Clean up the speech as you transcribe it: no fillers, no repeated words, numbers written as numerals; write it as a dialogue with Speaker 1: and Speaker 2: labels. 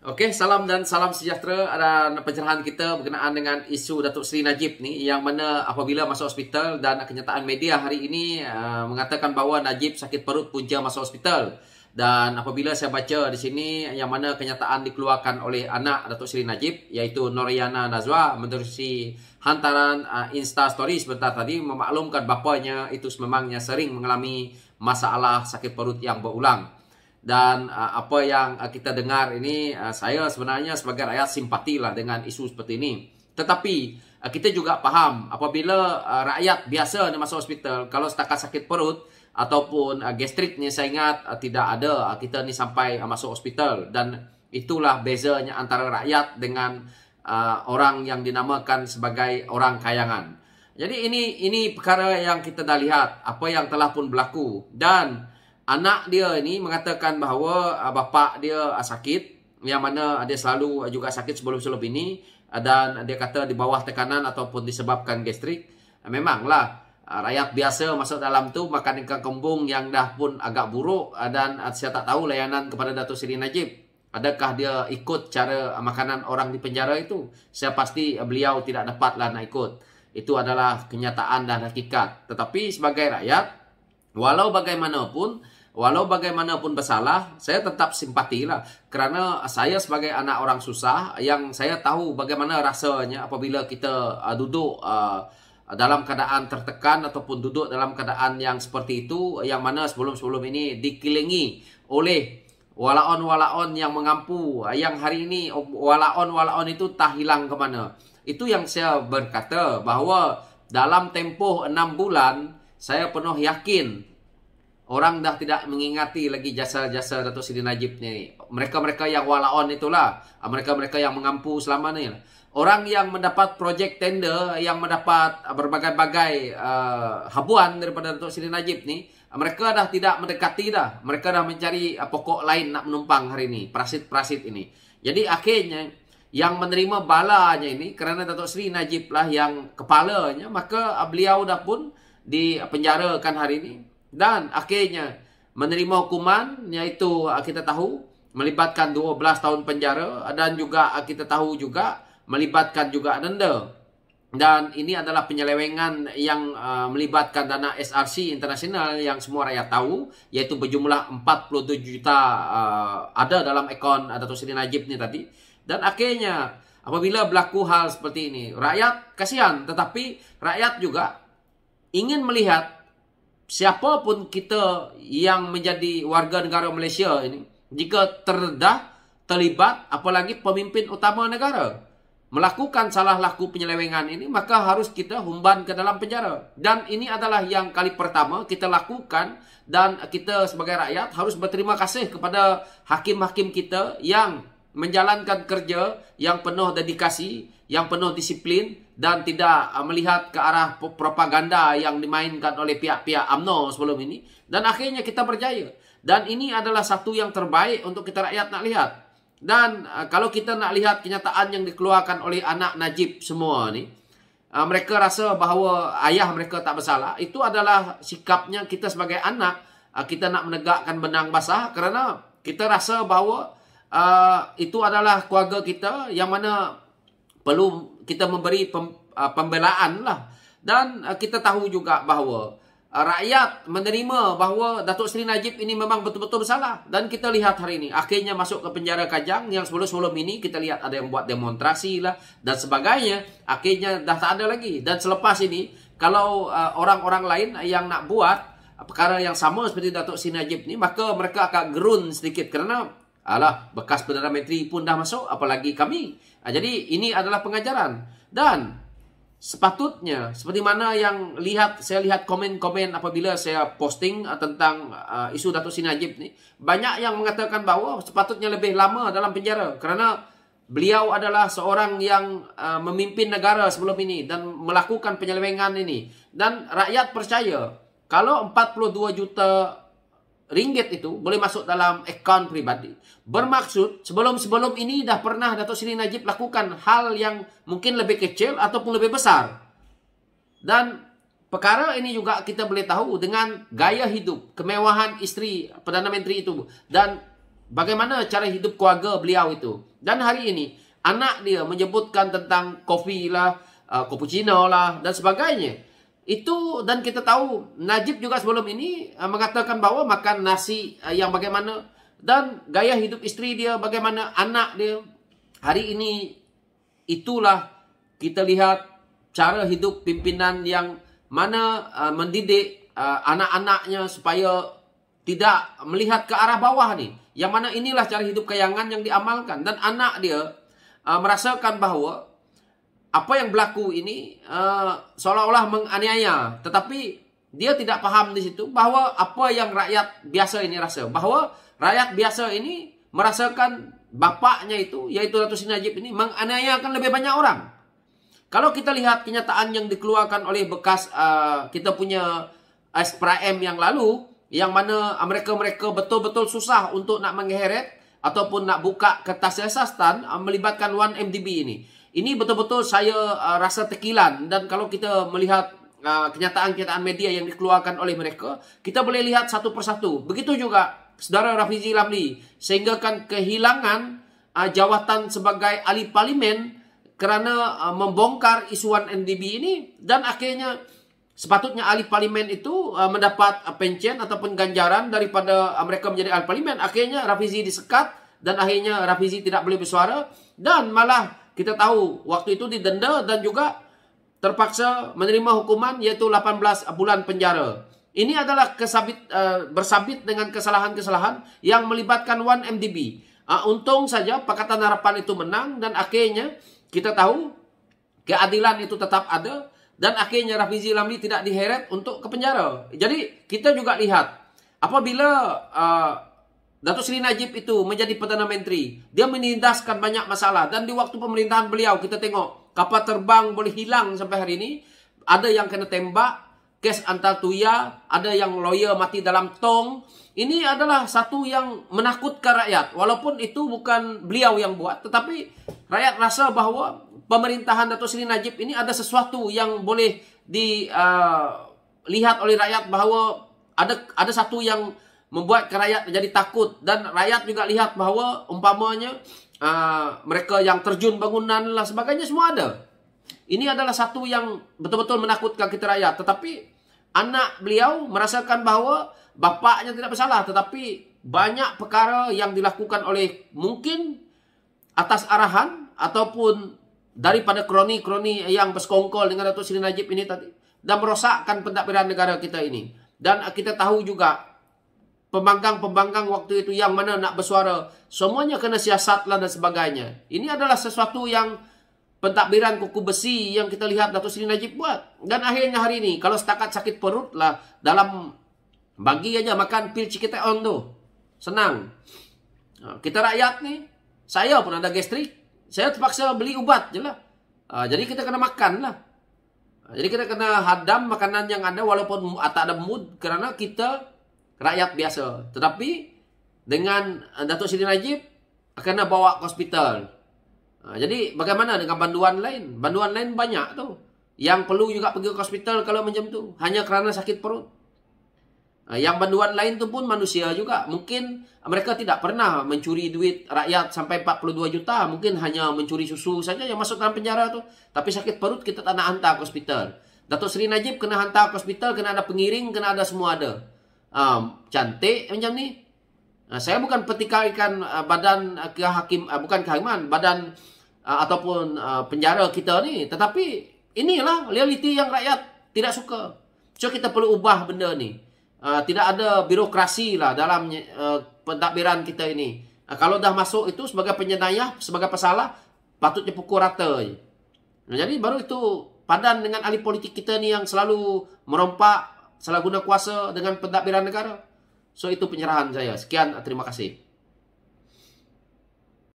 Speaker 1: Oke, salam dan salam sejahtera dan pencerahan kita berkenaan dengan isu Datuk Seri Najib ni, yang mana apabila masuk hospital dan kenyataan media hari ini mengatakan bahawa Najib sakit perut punca masuk hospital. Dan apabila saya baca di sini yang mana kenyataan dikeluarkan oleh anak Datuk Seri Najib, iaitu Noriana Nazwa, menerusi hantaran Insta Story sebentar tadi, memaklumkan bapanya itu sememangnya sering mengalami masalah sakit perut yang berulang. Dan apa yang kita dengar ini, saya sebenarnya sebagai rakyat simpatilah dengan isu seperti ini. Tetapi kita juga faham apabila rakyat biasa ni masuk hospital, kalau setakat sakit perut ataupun gastrik ni, saya ingat tidak ada kita ni sampai masuk hospital. Dan itulah bezanya antara rakyat dengan orang yang dinamakan sebagai orang kayangan. Jadi ini perkara yang kita dah lihat apa yang telah pun berlaku. Dan anak dia ini mengatakan bahawa bapa dia sakit, yang mana dia selalu juga sakit sebelum-sebelum ini, dan dia kata di bawah tekanan ataupun disebabkan gastrik. Memanglah rakyat biasa masuk dalam tu makan ikan kembung yang dah pun agak buruk, dan saya tak tahu layanan kepada Datuk Seri Najib. Adakah dia ikut cara makanan orang di penjara itu? Saya pasti beliau tidak dapatlah nak ikut. Itu adalah kenyataan dan hakikat. Tetapi sebagai rakyat, walau bagaimanapun bersalah, saya tetap simpatilah. Kerana saya sebagai anak orang susah, yang saya tahu bagaimana rasanya apabila kita duduk dalam keadaan tertekan ataupun duduk dalam keadaan yang seperti itu, yang mana sebelum-sebelum ini dikelilingi oleh walaon-walaon yang mengampu, yang hari ini walaon-walaon itu tak hilang ke mana. Itu yang saya berkata bahawa dalam tempoh 6 bulan, saya penuh yakin orang dah tidak mengingati lagi jasa-jasa Datuk Seri Najib ni. Mereka-mereka yang walaon itulah, mereka-mereka yang mengampu selama ni. Orang yang mendapat projek tender, yang mendapat berbagai-bagai habuan daripada Datuk Seri Najib ni, mereka dah tidak mendekati dah. Mereka dah mencari pokok lain nak menumpang hari ini, prasit-prasit ini. Jadi akhirnya yang menerima balanya ini, kerana Datuk Seri Najib lah yang kepalanya, maka beliau dah pun dipenjarakan hari ini. Dan akhirnya menerima hukuman, iaitu kita tahu melibatkan 12 tahun penjara, dan juga kita tahu juga melibatkan juga denda. Dan ini adalah penyelewengan yang melibatkan dana SRC internasional yang semua rakyat tahu, iaitu berjumlah 47 juta ada dalam akaun Datuk Seri Najib ni tadi. Dan akhirnya apabila berlaku hal seperti ini, rakyat kasihan, tetapi rakyat juga ingin melihat siapapun kita yang menjadi warga negara Malaysia ini, jika terdedah, terlibat, apalagi pemimpin utama negara, melakukan salah laku penyelewengan ini, maka harus kita humban ke dalam penjara. Dan ini adalah yang kali pertama kita lakukan, dan kita sebagai rakyat harus berterima kasih kepada hakim-hakim kita yang menjalankan kerja yang penuh dedikasi, yang penuh disiplin, dan tidak melihat ke arah propaganda yang dimainkan oleh pihak-pihak UMNO sebelum ini. Dan akhirnya kita berjaya. Dan ini adalah satu yang terbaik untuk kita rakyat nak lihat. Dan kalau kita nak lihat kenyataan yang dikeluarkan oleh anak Najib semua ni, mereka rasa bahawa ayah mereka tak bersalah. Itu adalah sikapnya kita sebagai anak. Kita nak menegakkan benang basah kerana kita rasa bahawa itu adalah keluarga kita, yang mana perlu kita memberi pembelaan lah. Dan kita tahu juga bahawa rakyat menerima bahawa Datuk Seri Najib ini memang betul-betul bersalah. Dan kita lihat hari ini akhirnya masuk ke penjara Kajang, yang sebelum-sebelum ini kita lihat ada yang buat demonstrasi lah dan sebagainya. Akhirnya dah tak ada lagi. Dan selepas ini, kalau orang-orang lain yang nak buat perkara yang sama seperti Datuk Seri Najib ni, maka mereka akan gerun sedikit kerana bekas Perdana Menteri pun dah masuk, apalagi kami. Jadi ini adalah pengajaran. Dan sepatutnya, seperti mana yang saya lihat komen-komen apabila saya posting tentang isu Datuk Seri Najib ni, banyak yang mengatakan bahawa sepatutnya lebih lama dalam penjara, kerana beliau adalah seorang yang memimpin negara sebelum ini dan melakukan penyelewengan ini. Dan rakyat percaya kalau 42 juta ringgit itu boleh masuk dalam akaun pribadi, bermaksud sebelum-sebelum ini dah pernah Datuk Seri Najib lakukan hal yang mungkin lebih kecil ataupun lebih besar. Dan perkara ini juga kita boleh tahu dengan gaya hidup, kemewahan isteri Perdana Menteri itu, dan bagaimana cara hidup keluarga beliau itu. Dan hari ini anak dia menyebutkan tentang kopi lah, cappuccino lah dan sebagainya. Itu, dan kita tahu Najib juga sebelum ini mengatakan bahwa makan nasi yang bagaimana, dan gaya hidup istri dia, bagaimana anak dia. Hari ini itulah kita lihat cara hidup pimpinan yang mana mendidik anak-anaknya supaya tidak melihat ke arah bawah nih. Yang mana inilah cara hidup kayangan yang diamalkan. Dan anak dia merasakan bahwa apa yang berlaku ini seolah-olah menganiaya. Tetapi dia tidak paham di situ bahwa apa yang rakyat biasa ini rasa. Bahwa rakyat biasa ini merasakan bapaknya itu, yaitu Datuk Seri Najib ini, menganiayakan lebih banyak orang. Kalau kita lihat kenyataan yang dikeluarkan oleh bekas kita punya SPRM yang lalu, yang mana mereka betul-betul susah untuk nak mengheret ataupun nak buka kertas siasatan melibatkan 1MDB ini. Ini betul-betul saya rasa tekilan. Dan kalau kita melihat kenyataan-kenyataan media yang dikeluarkan oleh mereka, kita boleh lihat satu persatu. Begitu juga Saudara Rafizi Ramli, sehingga kan kehilangan jawatan sebagai ahli parlimen kerana membongkar isu 1MDB ini. Dan akhirnya sepatutnya ahli parlimen itu mendapat pencen ataupun ganjaran daripada mereka menjadi ahli parlimen. Akhirnya Rafizi disekat dan akhirnya Rafizi tidak boleh bersuara. Dan malah kita tahu waktu itu didenda dan juga terpaksa menerima hukuman yaitu 18 bulan penjara. Ini adalah bersabit dengan kesalahan-kesalahan yang melibatkan 1MDB. Untung saja Pakatan Harapan itu menang dan akhirnya kita tahu keadilan itu tetap ada. Dan akhirnya Rafizi Ramli tidak diheret untuk ke penjara. Jadi kita juga lihat apabila Datuk Seri Najib itu menjadi Perdana Menteri, dia menindaskan banyak masalah. Dan di waktu pemerintahan beliau kita tengok kapal terbang boleh hilang sampai hari ini. Ada yang kena tembak, kes antar tuya, ada yang lawyer mati dalam tong. Ini adalah satu yang menakutkan rakyat. Walaupun itu bukan beliau yang buat, tetapi rakyat rasa bahwa pemerintahan Datuk Seri Najib ini ada sesuatu yang boleh dilihat oleh rakyat, bahwa ada satu yang membuat rakyat jadi takut. Dan rakyat juga lihat bahwa umpamanya mereka yang terjun bangunan lah sebagainya semua ada. Ini adalah satu yang betul-betul menakutkan kita rakyat. Tetapi anak beliau merasakan bahwa bapaknya tidak bersalah. Tetapi banyak perkara yang dilakukan oleh mungkin atas arahan ataupun daripada kroni-kroni yang bersekongkol dengan Datuk Seri Najib ini tadi, dan merosakkan pentadbiran negara kita ini. Dan kita tahu juga pembangkang-pembangkang waktu itu yang mana nak bersuara, semuanya kena siasat lah dan sebagainya. Ini adalah sesuatu yang pentadbiran kuku besi yang kita lihat Datuk Seri Najib buat. Dan akhirnya hari ini, kalau setakat sakit perut lah, dalam bagi aja makan pil Cikiteon tu, senang. Kita rakyat ni, saya pun ada gastrik, saya terpaksa beli ubat je lah. Jadi kita kena makan lah. Jadi kita kena hadam makanan yang ada walaupun tak ada mood, kerana kita rakyat biasa. Tetapi dengan Datuk Seri Najib kena bawa ke hospital. Jadi bagaimana dengan banduan lain? Banduan lain banyak tu yang perlu juga pergi ke hospital kalau macam tu, hanya kerana sakit perut. Yang banduan lain tu pun manusia juga. Mungkin mereka tidak pernah mencuri duit rakyat sampai 42 juta. Mungkin hanya mencuri susu saja yang masuk dalam penjara tu. Tapi sakit perut kita tak nak hantar ke hospital. Datuk Seri Najib kena hantar ke hospital, kena ada pengiring, kena ada semua ada. Cantik macam ni. Saya bukan pertikaikan badan kehakim, bukan kehakiman, badan ataupun penjara kita ni. Tetapi inilah realiti yang rakyat tidak suka. So kita perlu ubah benda ni. Tidak ada birokrasi lah dalam pentadbiran kita ini. Kalau dah masuk itu sebagai penjenayah, sebagai pesalah, patutnya pukul rata je. Jadi baru itu padan dengan ahli politik kita ni yang selalu merompak, salah guna kuasa dengan pentadbiran negara. So itu penyerahan saya. Sekian, terima kasih.